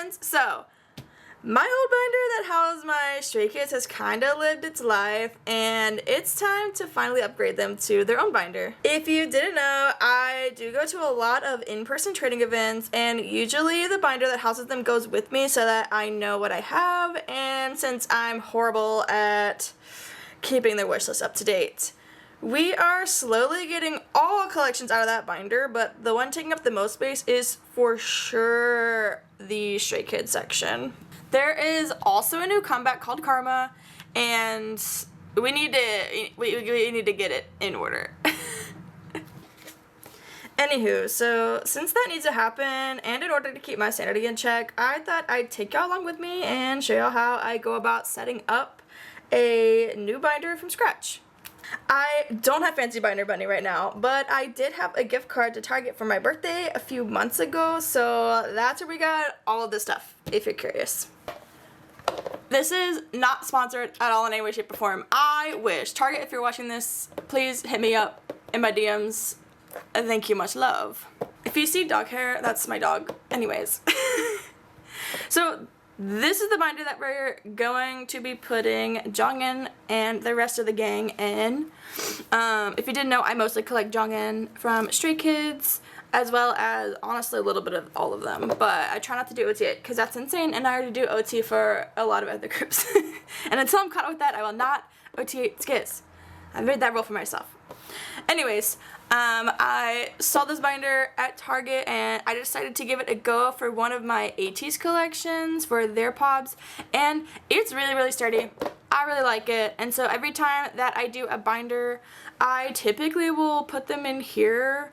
friends. So, my old binder that housed my Stray Kids has kind of lived its life, and it's time to finally upgrade them to their own binder. If you didn't know, I do go to a lot of in-person trading events, and usually the binder that houses them goes with me so that I know what I have, and since I'm horrible at keeping their wish list up to date. We are slowly getting all collections out of that binder, but the one taking up the most space is for sure the Stray Kids section. There is also a new comeback called Karma, and we need to get it in order. Anywho, so since that needs to happen, and in order to keep my sanity in check, I thought I'd take y'all along with me and show y'all how I go about setting up a new binder from scratch. I don't have Fancy Binder Bunny right now, but I did have a gift card to Target for my birthday a few months ago, so that's where we got all of this stuff, if you're curious. This is not sponsored at all in any way, shape, or form. I wish. Target, if you're watching this, please hit me up in my DMs. Thank you, much love. If you see dog hair, that's my dog. Anyways. So, this is the binder that we're going to be putting Jongin and the rest of the gang in. If you didn't know, I mostly collect Jongin from Stray Kids, as well as, honestly, a little bit of all of them. But I try not to do OT because that's insane, and I already do OT for a lot of other groups. And until I'm caught up with that, I will not OT SKZ. I made that rule for myself. Anyways, I saw this binder at Target and I decided to give it a go for one of my ATEEZ collections for their pobs, and it's really, really sturdy. I really like it, and so every time that I do a binder, I typically will put them in here,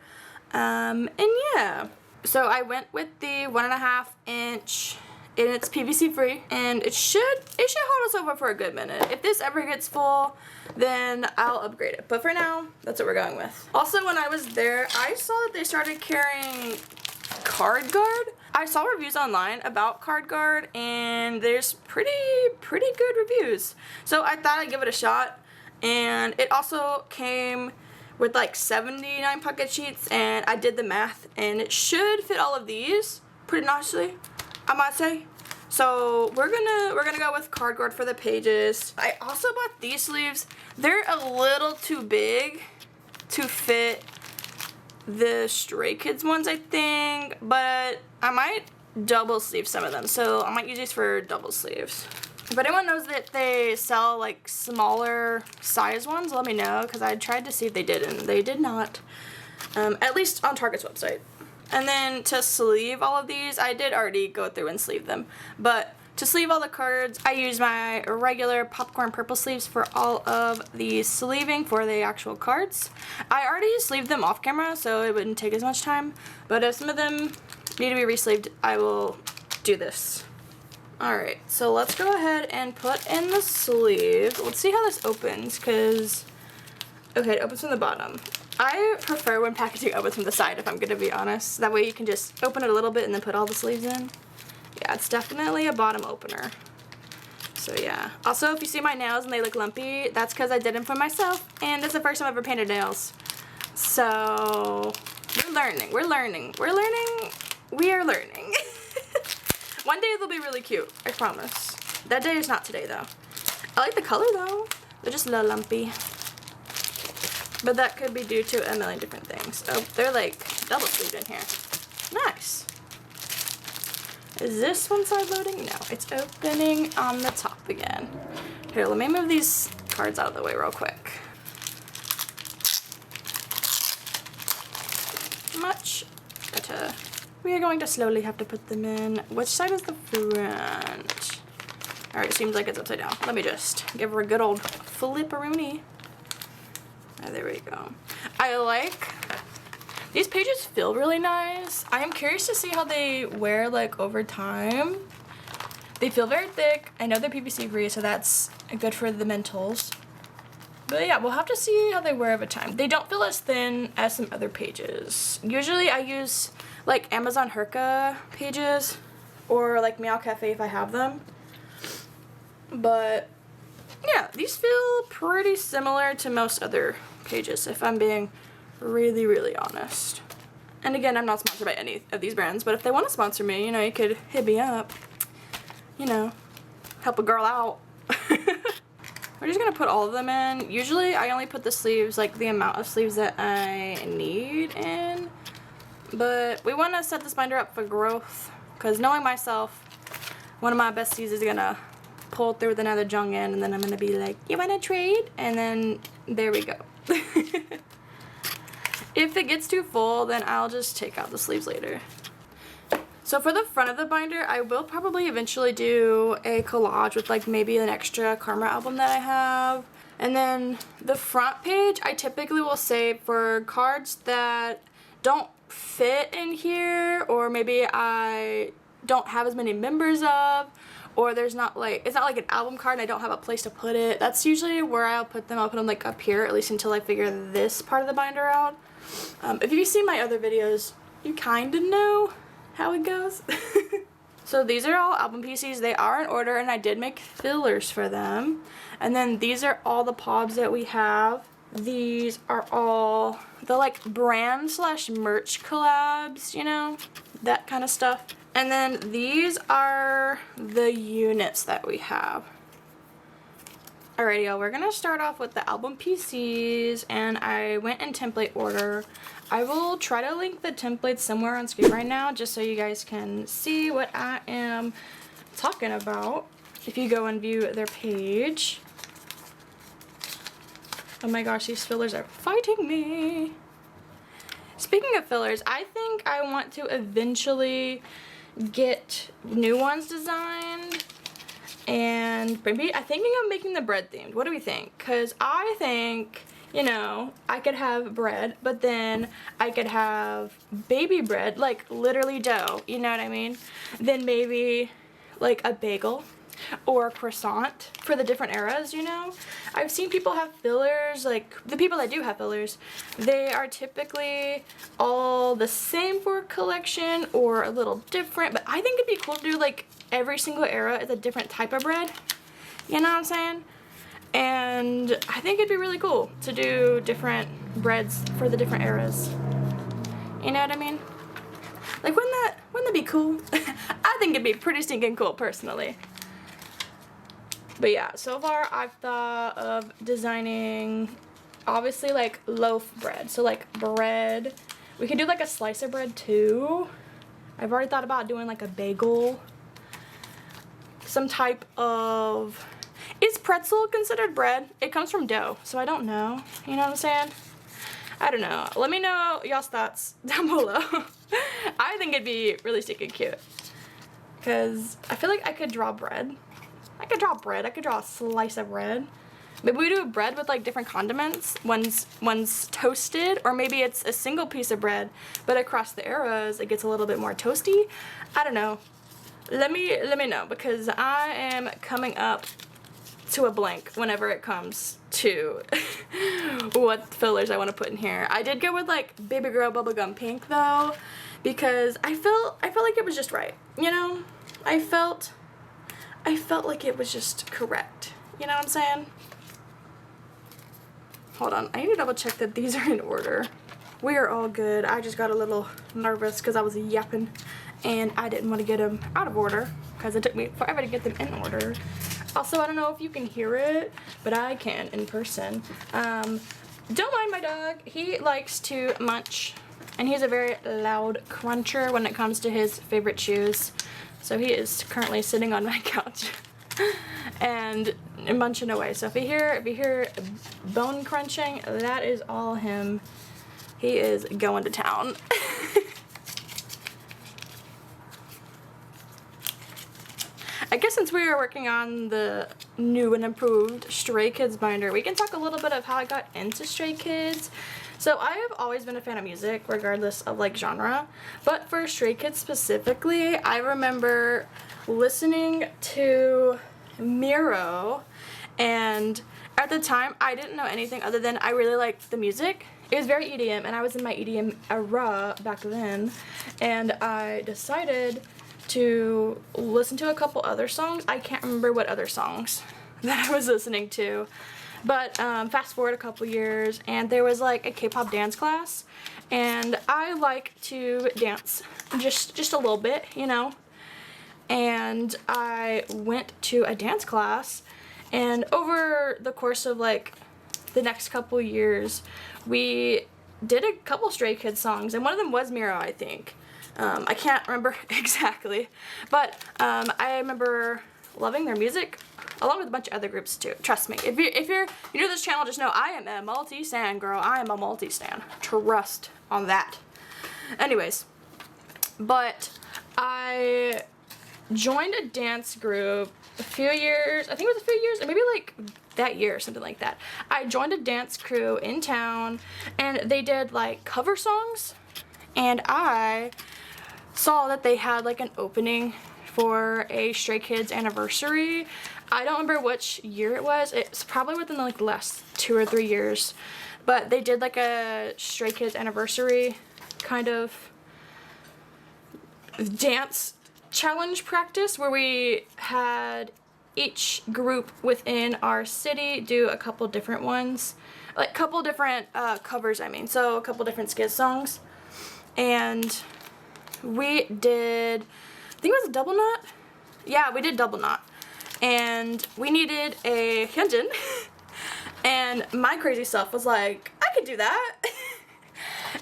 and yeah. So I went with the 1.5 inch, and it's PVC free, and it should hold us over for a good minute. If this ever gets full, then I'll upgrade it. But for now, that's what we're going with. Also, when I was there, I saw that they started carrying Card Guard. I saw reviews online about Card Guard, and there's pretty good reviews. So I thought I'd give it a shot, and it also came with like 79 pocket sheets, and I did the math, and it should fit all of these pretty nicely, I might say. So we're gonna go with Card Guard for the pages. I also bought these sleeves. They're a little too big to fit the Stray Kids ones, I think, but I might double sleeve some of them. So I might use these for double sleeves. If anyone knows that they sell like smaller size ones, let me know, because I tried to see if they did, and they did not, at least on Target's website. And then to sleeve all of these, I did already go through and sleeve them, but to sleeve all the cards, I use my regular popcorn purple sleeves for all of the sleeving for the actual cards. I already sleeved them off camera, so it wouldn't take as much time, but if some of them need to be re-sleeved, I will do this. Alright, so let's go ahead and put in the sleeve. Let's see how this opens, because, okay, it opens from the bottom. I prefer when packaging opens from the side, if I'm gonna be honest. That way you can just open it a little bit and then put all the sleeves in. Yeah, it's definitely a bottom opener. So yeah. Also, if you see my nails and they look lumpy, that's because I did them for myself, and it's the first time I've ever painted nails. So, we are learning. One day they'll be really cute, I promise. That day is not today, though. I like the color, though. They're just a little lumpy. But that could be due to a million different things. Oh, they're like double sleeved in here. Nice. Is this one side loading? No, it's opening on the top again. Here, let me move these cards out of the way real quick. Much better. We are going to slowly have to put them in. Which side is the front? Alright, it seems like it's upside down. Let me just give her a good old flipperoonie. Oh, there we go. I like, these pages feel really nice. I am curious to see how they wear like over time. They feel very thick. I know they're PVC free, so that's good for the mentals. But yeah, we'll have to see how they wear over time. They don't feel as thin as some other pages. Usually I use like Amazon Herka pages or like Meow Cafe if I have them. But yeah, these feel pretty similar to most other pages, if I'm being really, really honest. And again, I'm not sponsored by any of these brands, but if they want to sponsor me, you know, you could hit me up. You know, help a girl out. We're just gonna put all of them in. Usually I only put the sleeves, like the amount of sleeves that I need in. But we want to set this binder up for growth, because knowing myself, one of my besties is gonna pull through with another jung in, and then I'm gonna be like, you wanna trade? And then there we go. If it gets too full, then I'll just take out the sleeves later. So for the front of the binder, I will probably eventually do a collage with like maybe an extra Karma album that I have. And then the front page, I typically will save for cards that don't fit in here, or maybe I don't have as many members of, or there's not like, it's not like an album card and I don't have a place to put it. That's usually where I'll put them. I'll put them like up here, at least until I figure this part of the binder out. If you've seen my other videos, you kind of know how it goes. So these are all album PCs. They are in order, and I did make fillers for them. And then these are all the pobs that we have. These are all the like brand slash merch collabs, you know, that kind of stuff. And then these are the units that we have. Alrighty, y'all, we're gonna start off with the album PCs, and I went in template order. I will try to link the templates somewhere on screen right now, just so you guys can see what I am talking about if you go and view their page. Oh my gosh, these fillers are fighting me. Speaking of fillers, I think I want to eventually get new ones designed. And maybe I'm thinking of making the bread themed. What do we think? Because I think, you know, I could have bread, but then I could have baby bread, like literally dough, you know what I mean? Then maybe like a bagel or a croissant for the different eras, you know? I've seen people have fillers, like the people that do have fillers, they are typically all the same for a collection or a little different, but I think it'd be cool to do like every single era is a different type of bread, you know what I'm saying? And I think it'd be really cool to do different breads for the different eras, you know what I mean? Like, wouldn't that be cool? I think it'd be pretty stinking cool personally. But yeah, so far I've thought of designing obviously like loaf bread, so like bread. We can do like a slice of bread too. I've already thought about doing like a bagel. Some type of, is pretzel considered bread? It comes from dough, so I don't know. You know what I'm saying? I don't know. Let me know y'all's thoughts down below. I think it'd be really stinking cute, because I feel like I could draw bread. I could draw a slice of bread. Maybe we do bread with like different condiments. One's toasted, or maybe it's a single piece of bread, but across the eras it gets a little bit more toasty. I don't know. Let me know, because I am coming up to a blank whenever it comes to what fillers I want to put in here. I did go with like Baby Girl Bubblegum Pink though, because I felt like it was just right, you know? I felt like it was just correct. You know what I'm saying? Hold on, I need to double check that these are in order. We are all good. I just got a little nervous because I was yapping and I didn't want to get them out of order because it took me forever to get them in order. Also, I don't know if you can hear it, but I can in person. Don't mind my dog. He likes to munch, and he's a very loud cruncher when it comes to his favorite chews. So he is currently sitting on my couch and munching away. So if you hear bone crunching, that is all him. He is going to town. I guess since we are working on the new and improved Stray Kids binder, we can talk a little bit of how I got into Stray Kids. So I have always been a fan of music, regardless of like genre, but for Stray Kids specifically, I remember listening to Miro, and at the time I didn't know anything other than I really liked the music. It was very EDM, and I was in my EDM era back then, and I decided to listen to a couple other songs. I can't remember what other songs that I was listening to, But fast forward a couple years, and there was like a K-pop dance class, and I like to dance just a little bit, you know. And I went to a dance class, and over the course of like the next couple years, we did a couple Stray Kids songs, and one of them was Miro, I think. I can't remember exactly, but I remember loving their music, along with a bunch of other groups too. Trust me, if you're new to this channel, just know I am a multi-stan girl. I am a multi-stan. Trust on that. Anyways, but I joined a dance group a few years, I think it was a few years, or maybe like that year or something like that. I joined a dance crew in town, and they did like cover songs, and I saw that they had like an opening for a Stray Kids anniversary. I don't remember which year it was. It's probably within like the last 2 or 3 years, but they did like a Stray Kids anniversary kind of dance challenge practice where we had each group within our city do a couple different ones, like couple different covers, I mean, so a couple different SKZ songs. And we did, I think it was a double knot. Yeah, we did double knot, and we needed a Hyunjin, and my crazy self was like, I could do that.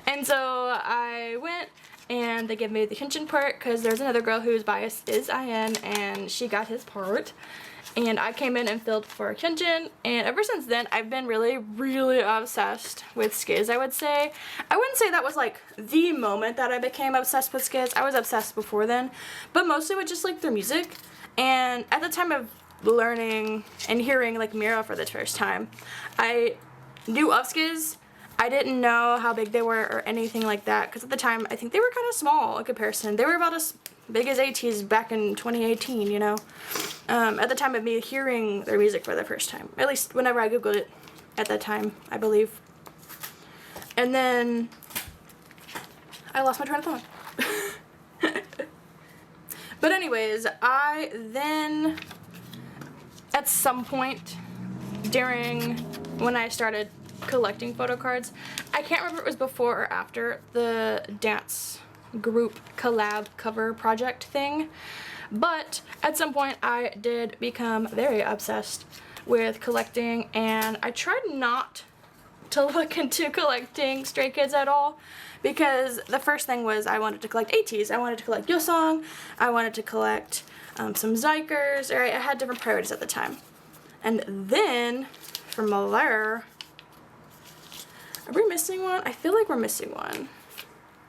And so I went, and they gave me the Hyunjin part because there's another girl whose bias is IN, and she got his part. And I came in and filled for Hyunjin, and ever since then I've been really obsessed with SKZ, I would say. I wouldn't say that was like the moment that I became obsessed with SKZ. I was obsessed before then, but mostly with just like their music. And at the time of learning and hearing like Miro for the first time, I knew of SKZ. I didn't know how big they were or anything like that, because at the time I think they were kind of small in comparison. They were about as big as ATEEZ back in 2018, you know, at the time of me hearing their music for the first time. At least whenever I googled it at that time, I believe. And then I lost my train of thought. But anyways, I then, at some point during when I started collecting photo cards, I can't remember if it was before or after the dance group collab cover project thing, but at some point I did become very obsessed with collecting, and I tried not to look into collecting Stray Kids at all, because the first thing was I wanted to collect ATEEZ, I wanted to collect Yosong, I wanted to collect some Zykers, or I had different priorities at the time. And then from there, are we missing one? I feel like we're missing one.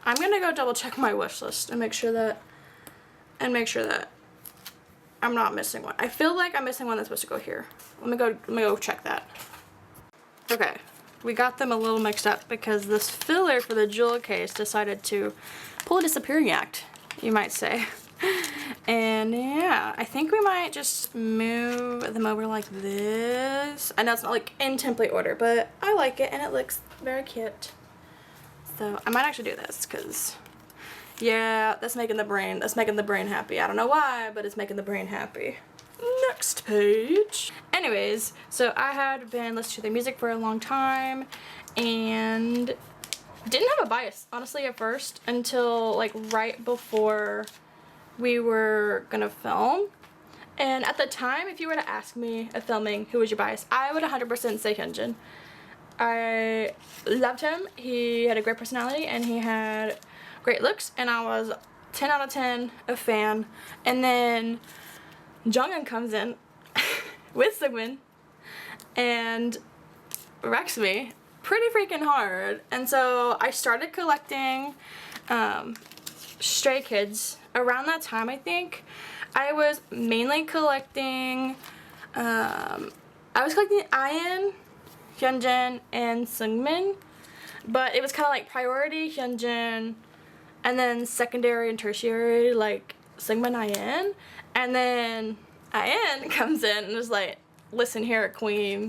I'm gonna go double check my wish list and make sure that I'm not missing one. I feel like I'm missing one that's supposed to go here. Let me go check that. Okay, we got them a little mixed up because this filler for the jewel case decided to pull a disappearing act, you might say. And yeah, I think we might just move them over like this. I know it's not like in template order, but I like it and it looks very cute. So I might actually do this because, yeah, that's making the brain happy. I don't know why, but it's making the brain happy. Next page. Anyways, so I had been listening to their music for a long time and didn't have a bias, honestly, at first, until like right before we were gonna film. And at the time, if you were to ask me at filming who was your bias, I would 100% say Hyunjin. I loved him. He had a great personality and he had great looks, and I was 10 out of 10 a fan. And then Jungin comes in with Seungmin and wrecks me pretty freaking hard. And so I started collecting Stray Kids around that time. I think I was mainly collecting IN, Hyunjin, and Seungmin, but it was kind of like priority Hyunjin, and then secondary and tertiary like Seungmin, IN, and then IN comes in and is like, listen here, queen,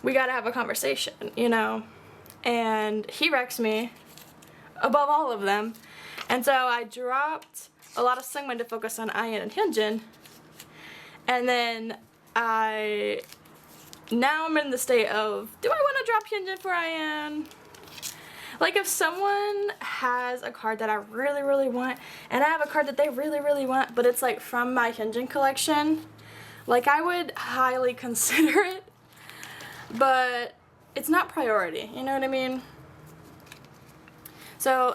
we gotta have a conversation, you know. And he wrecks me above all of them, and so I dropped a lot of Seungmin to focus on IN and Hyunjin, and then I now I'm in the state of, do I want to drop Hyunjin for Ian? Like, if someone has a card that I really, really want, and I have a card that they really, really want, but it's like from my Hyunjin collection, like, I would highly consider it, but it's not priority, you know what I mean? So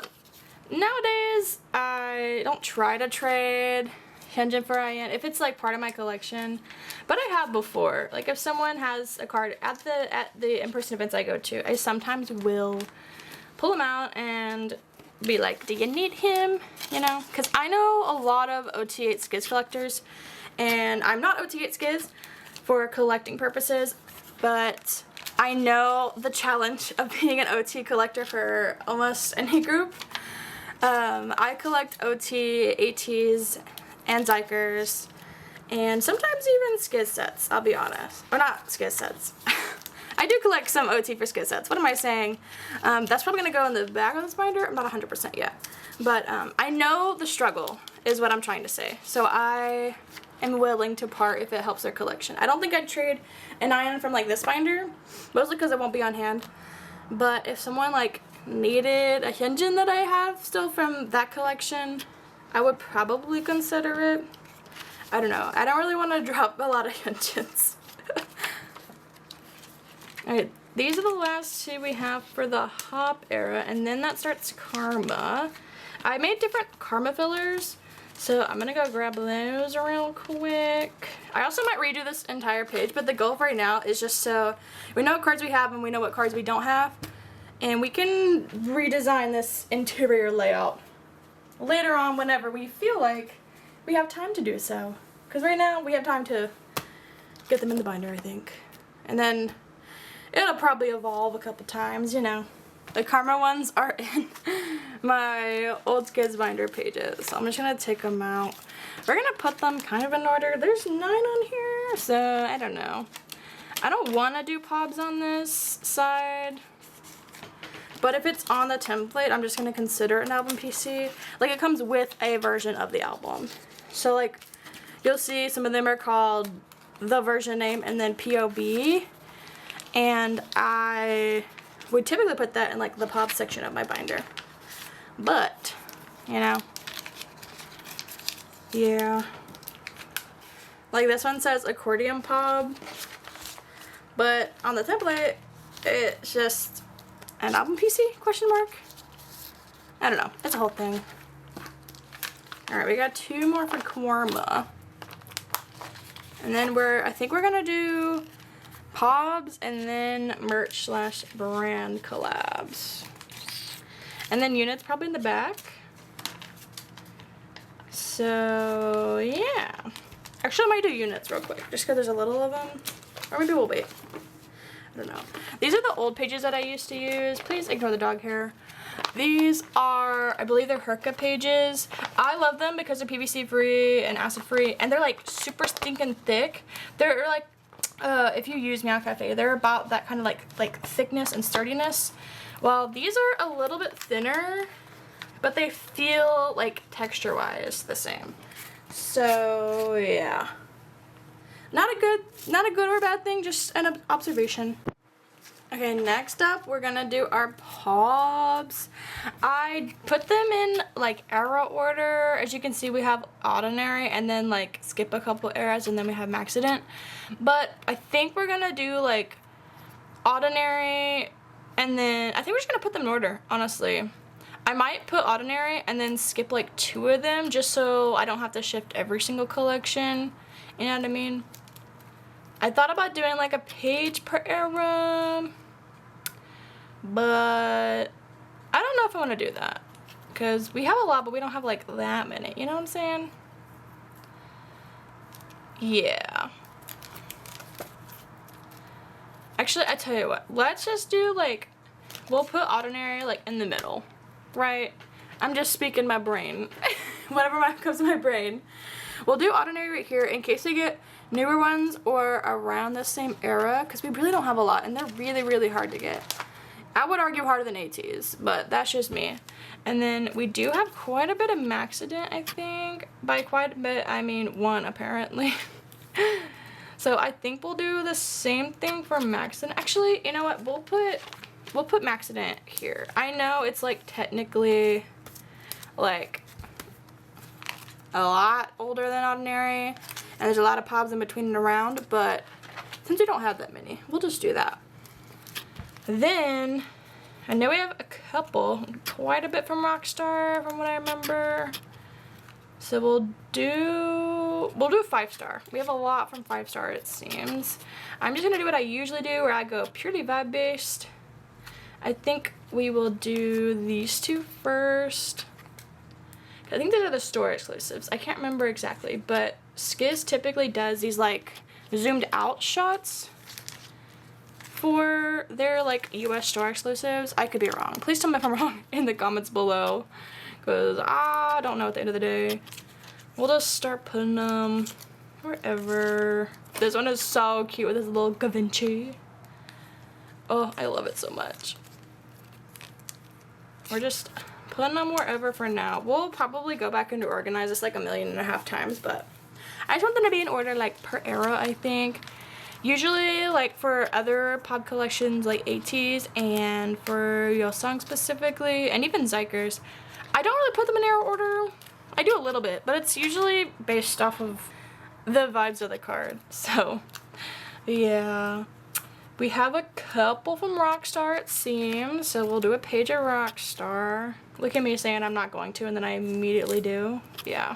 nowadays, I don't try to trade Hyunjin for Ian if it's like part of my collection, but I have before. Like, if someone has a card at the in-person events I go to, I sometimes will pull them out and be like, do you need him? You know, because I know a lot of OT8 SKZ collectors, and I'm not OT8 SKZ for collecting purposes, but I know the challenge of being an OT collector for almost any group. I collect OT, ATs, and Zykers, and sometimes even SKZ sets, I'll be honest. Or not SKZ sets. I do collect some OT for SKZ sets. What am I saying? That's probably going to go in the back of this binder. I'm not 100% yet. But I know the struggle is what I'm trying to say. So I am willing to part if it helps their collection. I don't think I'd trade an Ion from like this binder, mostly because it won't be on hand. But if someone like needed a Hyunjin that I have still from that collection, I would probably consider it. I don't know. I don't really want to drop a lot of Hyunjins. Alright, these are the last two we have for the Hop era, and then that starts Karma. I made different Karma fillers, so I'm gonna go grab those real quick. I also might redo this entire page, but the goal right now is just so we know what cards we have and we know what cards we don't have, and we can redesign this interior layout later on whenever we feel like we have time to do so. Because right now we have time to get them in the binder, I think. And then it'll probably evolve a couple times, you know. The Karma ones are in my old SKZ binder pages, so I'm just gonna take them out. We're gonna put them kind of in order. There's 9 on here, so I don't know. I don't want to do pobs on this side, but if it's on the template, I'm just gonna consider it an album PC. Like, it comes with a version of the album, so like you'll see some of them are called the version name and then POB. And I would typically put that in like the pop section of my binder. But, you know, yeah. Like, this one says accordion pop, but on the template, it's just an album PC, question mark? I don't know, it's a whole thing. Alright, we got 2 more for Karma. And then I think we're gonna do Pobs and then merch / brand collabs. And then units probably in the back. So yeah. Actually, I might do units real quick just because there's a little of them. Or maybe we'll wait. I don't know. These are the old pages that I used to use. Please ignore the dog hair. These are, I believe they're Herka pages. I love them because they're PVC free and acid free, and they're like super stinking thick. They're like, if you use Meow Cafe, they're about that kind of like thickness and sturdiness. While these are a little bit thinner, but they feel like texture-wise the same. So yeah, not a good or bad thing, just an observation. Okay, next up we're gonna do our Pobs. I put them in like era order. As you can see, we have Ordinary and then like skip a couple eras and then we have Maxident. But I think we're gonna do like Ordinary and then I think we're just gonna put them in order, honestly. I might put Ordinary and then skip like 2 of them just so I don't have to shift every single collection. You know what I mean? I thought about doing like a page per era, but I don't know if I want to do that because we have a lot, but we don't have like that many. You know what I'm saying? Yeah. Actually, I tell you what. Let's just do like, we'll put Ordinary like in the middle, right? I'm just speaking my brain. Whatever comes to my brain. We'll do Ordinary right here in case we get newer ones or around the same era, because we really don't have a lot and they're really, really hard to get. I would argue harder than ATs, but that's just me. And then we do have quite a bit of Maxident, I think. By quite a bit, I mean 1 apparently. So So I think we'll do the same thing for Maxident. Actually, you know what? We'll put Maxident here. I know it's like technically like a lot older than Ordinary, and there's a lot of pops in between and around, but since we don't have that many, we'll just do that. Then I know we have a couple, quite a bit from Rockstar from what I remember. So we'll do 5-star. We have a lot from 5-star, it seems. I'm just gonna do what I usually do, where I go purely vibe based. I think we will do these two first. I think these are the store exclusives. I can't remember exactly, but SKZ typically does these like zoomed out shots for their like US store exclusives. I could be wrong. Please tell me if I'm wrong in the comments below, because I don't know at the end of the day. We'll just start putting them wherever. This one is so cute with this little Da Vinci. Oh, I love it so much. We're just putting them wherever for now. We'll probably go back and organize this like 1.5 million times, but I just want them to be in order like per era, I think. Usually like for other pop collections like ATEEZ and for Yeosang specifically, and even Zikers, I don't really put them in era order. I do a little bit, but it's usually based off of the vibes of the card. So yeah. We have a couple from Rockstar, it seems, so we'll do a page of Rockstar. Look at me saying I'm not going to, and then I immediately do. Yeah.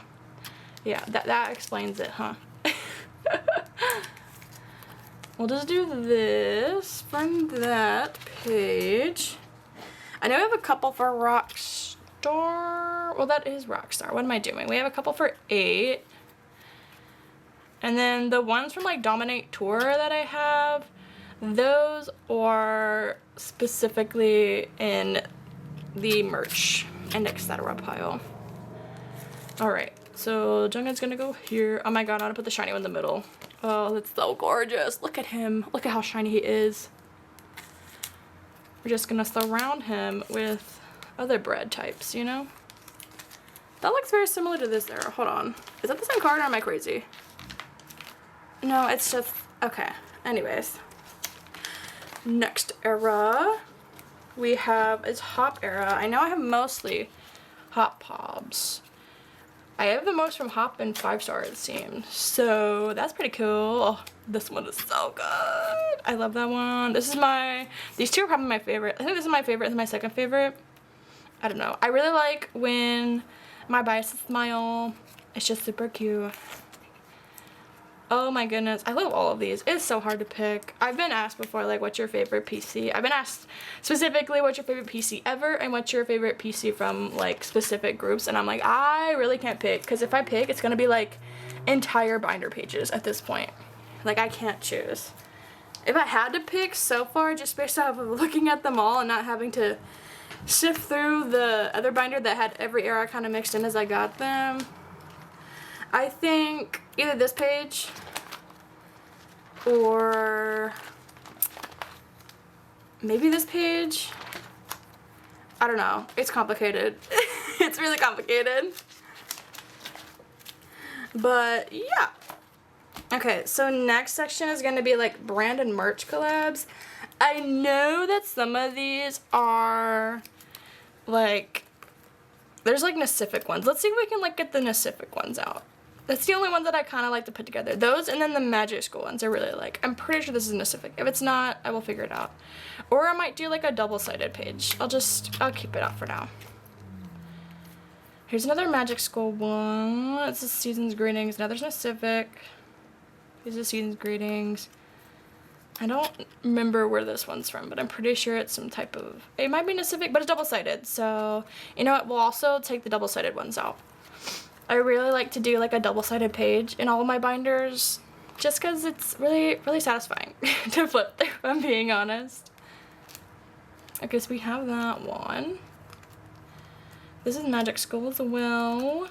Yeah, that explains it, huh? We'll just do this from that page. I know we have a couple for Rockstar. Well, that is Rockstar. What am I doing? We have a couple for 8. And then the ones from, like, Dominate Tour that I have, those are specifically in the merch and etc. pile. Alright, so Jungkook's gonna go here. Oh my god, I want to put the shiny one in the middle. Oh, that's so gorgeous. Look at him. Look at how shiny he is. We're just gonna surround him with other bread types, you know? That looks very similar to this era. Hold on. Is that the same card or am I crazy? No, it's just... Okay. Anyways. Next era we have is Hop era. I know I have mostly Hop Pops. I have the most from Hop and 5-star it seems. So that's pretty cool. Oh, this one is so good. I love that one. These two are probably my favorite. I think this is my favorite and my second favorite. I don't know. I really like when my bias smile. It's just super cute. Oh my goodness, I love all of these. It's so hard to pick. I've been asked before, like, what's your favorite PC? I've been asked specifically what's your favorite PC ever and what's your favorite PC from, like, specific groups. And I'm like, I really can't pick, because if I pick, it's going to be, like, entire binder pages at this point. Like, I can't choose. If I had to pick so far, just based off of looking at them all and not having to sift through the other binder that had every era kind of mixed in as I got them, I think either this page or maybe this page. I don't know. It's complicated. It's really complicated. But yeah. Okay, so next section is going to be like brand and merch collabs. I know that some of these are like, there's like Pacific ones. Let's see if we can like get the Pacific ones out. That's the only ones that I kind of like to put together. Those and then the Magic School ones I really like. I'm pretty sure this is Pacific. If it's not, I will figure it out. Or I might do like a double-sided page. I'll keep it out for now. Here's another Magic School one. It's the Season's Greetings. Now there's Pacific. These are Season's Greetings. I don't remember where this one's from, but I'm pretty sure it's some type of... It might be Pacific, but it's double-sided. So, you know what? We'll also take the double-sided ones out. I really like to do like a double-sided page in all of my binders just because it's really, really satisfying to flip, if I'm being honest. I guess we have that one. This is Magic School as well.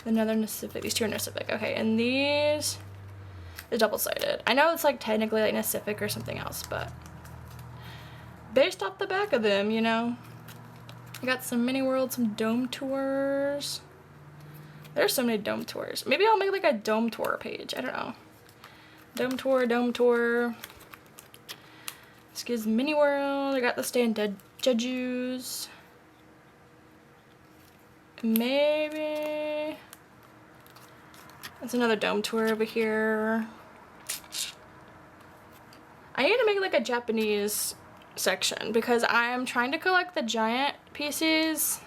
Another Pacific. These two are Pacific. Okay, and these is double-sided. I know it's like technically like Pacific or something else, but based off the back of them, you know. I got some mini worlds, some dome tours. There's so many dome tours. Maybe I'll make like a dome tour page. I don't know. Dome tour, dome tour. SOOO Mini World. I got the Stay in Jeju's. Maybe. That's another dome tour over here. I need to make like a Japanese section because I am trying to collect the giant pieces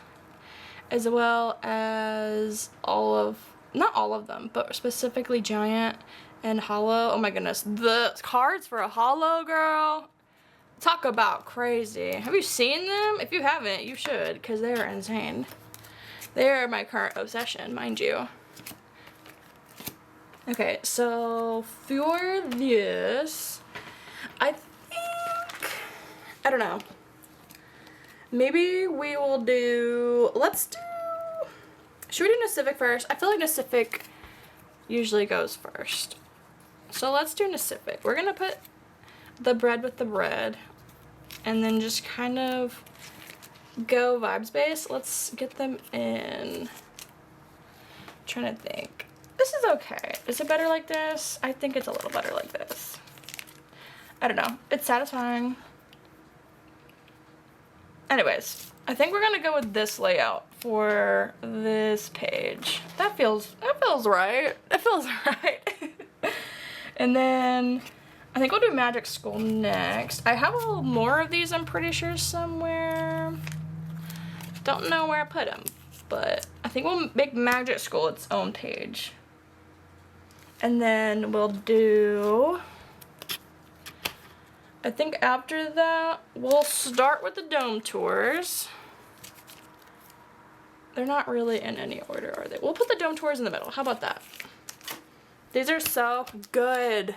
as well as not all of them, but specifically giant and hollow. Oh my goodness, the cards for a hollow, girl. Talk about crazy. Have you seen them? If you haven't, you should, because they're insane. They're my current obsession, mind you. Okay, so for this, I don't know. Maybe we will do, should we do Pacific first? I feel like Pacific usually goes first. So let's do Pacific. We're gonna put the bread with the bread and then just kind of go vibes based. Let's get them in. I'm trying to think. This is okay. Is it better like this? I think it's a little better like this. I don't know. It's satisfying. Anyways, I think we're gonna go with this layout for this page. That feels right. That feels right. And then I think we'll do Magic School next. I have a little more of these, I'm pretty sure, somewhere. Don't know where I put them, but I think we'll make Magic School its own page. And then we'll do, I think after that, we'll start with the dome tours. They're not really in any order, are they? We'll put the dome tours in the middle. How about that? These are so good.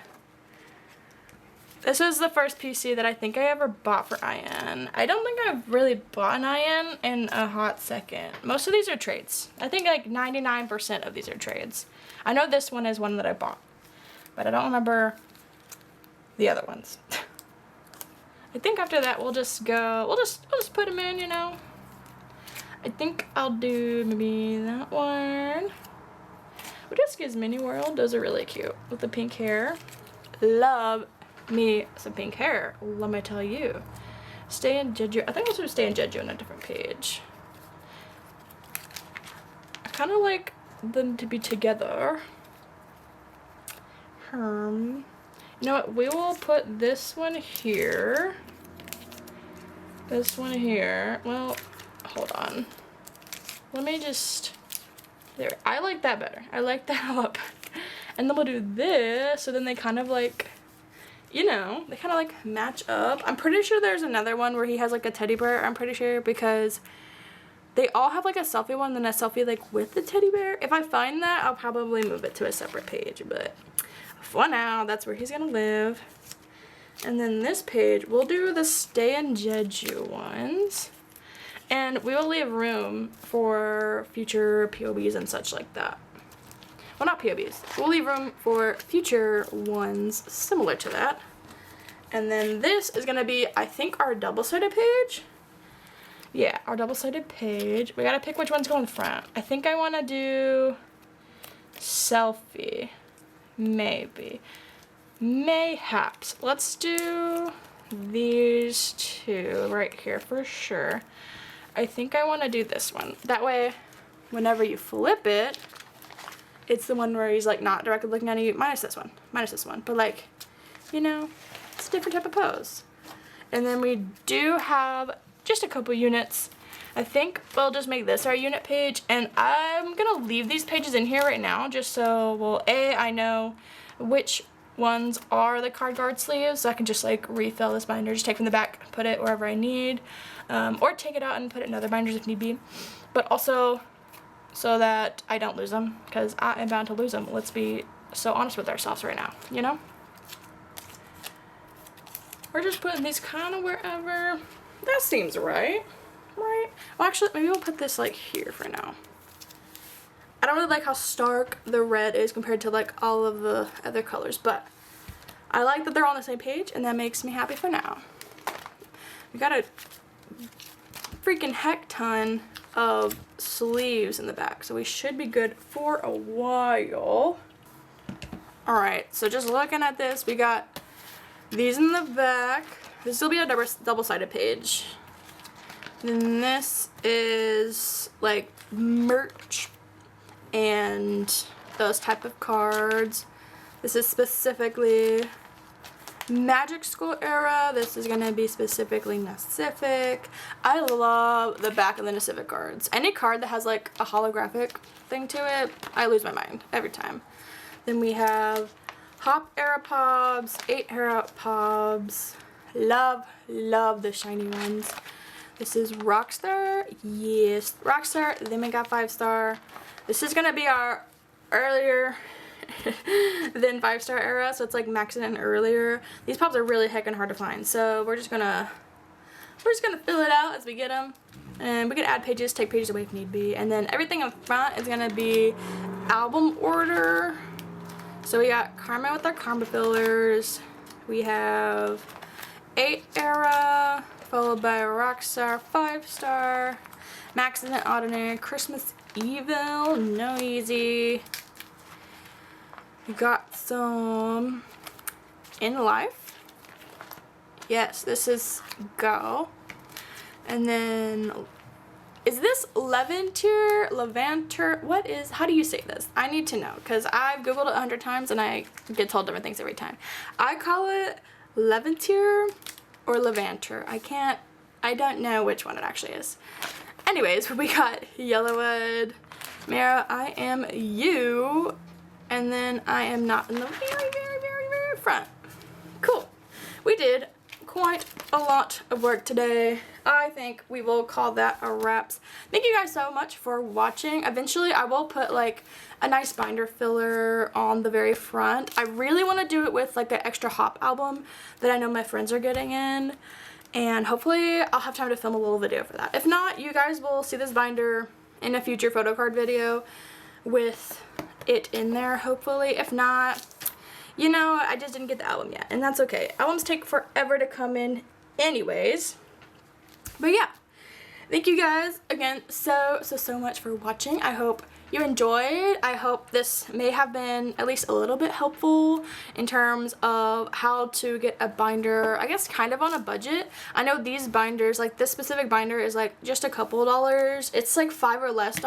This is the first PC that I think I ever bought for IN. I don't think I've really bought an IN in a hot second. Most of these are trades. I think like 99% of these are trades. I know this one is one that I bought, but I don't remember the other ones. I think after that we'll just go, we'll just put them in, you know. I think I'll do maybe that one. What else is Mini World? Those are really cute with the pink hair. Love me some pink hair, let me tell you. Stay in Jeju. I think I'll Stay in Jeju on a different page. I kind of like them to be together. You know what? We will put this one here. This one here. Well, hold on. Let me just. There. I like that better. I like that a lot better. And then we'll do this. So then they kind of like, you know, they kind of like match up. I'm pretty sure there's another one where he has like a teddy bear. I'm pretty sure because they all have like a selfie one and then a selfie like with the teddy bear. If I find that, I'll probably move it to a separate page. But for now, that's where he's gonna live. And then this page, we'll do the Stay in Jeju ones. And we will leave room for future POBs and such like that. Well, not POBs. We'll leave room for future ones similar to that. And then this is gonna be, I think, our double-sided page. Yeah, our double-sided page. We gotta pick which one's going front. I think I wanna do selfie. Maybe. Mayhaps. Let's do these two right here for sure. I think I wanna do this one. That way, whenever you flip it, it's the one where he's like not directly looking at you, minus this one. But like, you know, it's a different type of pose. And then we do have just a couple units. I think we'll just make this our unit page, and I'm gonna leave these pages in here right now just so, well, I know which ones are the card guard sleeves, so I can just like refill this binder, just take from the back, put it wherever I need, or take it out and put it in other binders if need be. But also, so that I don't lose them, because I am bound to lose them. Let's be so honest with ourselves right now, you know? We're just putting these kind of wherever. That seems right. Right? Well, actually, maybe we'll put this like here for now. I don't really like how stark the red is compared to like all of the other colors, but I like that they're on the same page, and that makes me happy for now. We got a freaking heck ton of sleeves in the back, so we should be good for a while. Alright, so just looking at this, we got these in the back. This will be a double-sided page. Then this is like merch and those type of cards. This is specifically Magic School era. This is gonna be specifically Nacific. I love the back of the Nacific cards. Any card that has like a holographic thing to it, I lose my mind every time. Then we have Hop era Pobs, 8 era Pobs. Love the shiny ones. This is Rockstar. Yes, Rockstar. Then we got 5-star. This is gonna be our earlier than 5-star era, so it's like maxing in earlier. These pops are really heckin' hard to find, so we're just gonna fill it out as we get them, and we can add pages, take pages away if need be, and then everything up front is gonna be album order. So we got Karma with our Karma fillers. We have 8 era, followed by Rockstar, 5-star, Max and Ordinary, Christmas Evil, No Easy. We got some In Life. Yes, this is Go. And then, is this Levanter? How do you say this? I need to know, because I've Googled it 100 times and I get told different things every time. I call it Levanter or Levanter. I don't know which one it actually is. Anyways, we got Yellowwood, Mara, I Am You, and then I Am Not in the very front. Cool. We did quite a lot of work today. I think we will call that a wraps. Thank you guys so much for watching. Eventually I will put like a nice binder filler on the very front. I really want to do it with like an extra Hop album that I know my friends are getting in, and hopefully I'll have time to film a little video for that. If not, you guys will see this binder in a future photo card video with it in there, hopefully. If not, you know, I just didn't get the album yet, and that's okay. Albums take forever to come in anyways. But yeah, thank you guys again so much for watching. I hope you enjoyed. I hope this may have been at least a little bit helpful in terms of how to get a binder, I guess kind of on a budget. I know these binders, like this specific binder is like just a couple dollars. It's like $5 or less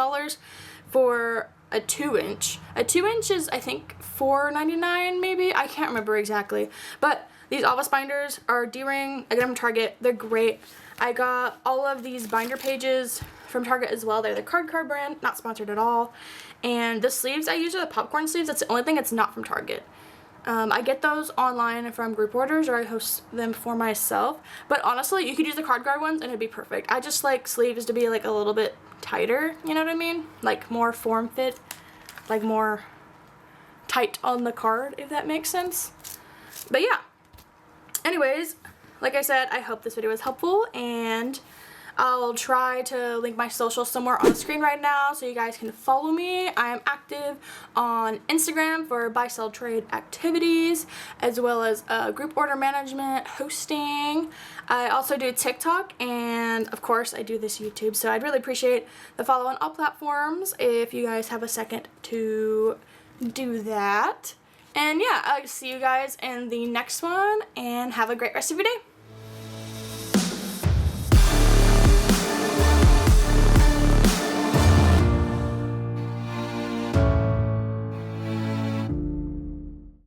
for a 2-inch. A 2-inch is I think $4.99 maybe. I can't remember exactly. But these Office binders are D-ring. I get them from Target. They're great. I got all of these binder pages from Target as well. They're the Card brand, not sponsored at all. And the sleeves I use are the popcorn sleeves. That's the only thing that's not from Target. I get those online from group orders, or I host them for myself. But honestly, you could use the Card ones and it'd be perfect. I just like sleeves to be like a little bit tighter, you know what I mean? Like more form fit, like more tight on the card, if that makes sense. But yeah, anyways, like I said, I hope this video was helpful, and I'll try to link my socials somewhere on the screen right now so you guys can follow me. I am active on Instagram for buy, sell, trade activities, as well as group order management, hosting. I also do TikTok, and of course I do this YouTube, so I'd really appreciate the follow on all platforms if you guys have a second to do that. And yeah, I'll see you guys in the next one, and have a great rest of your day.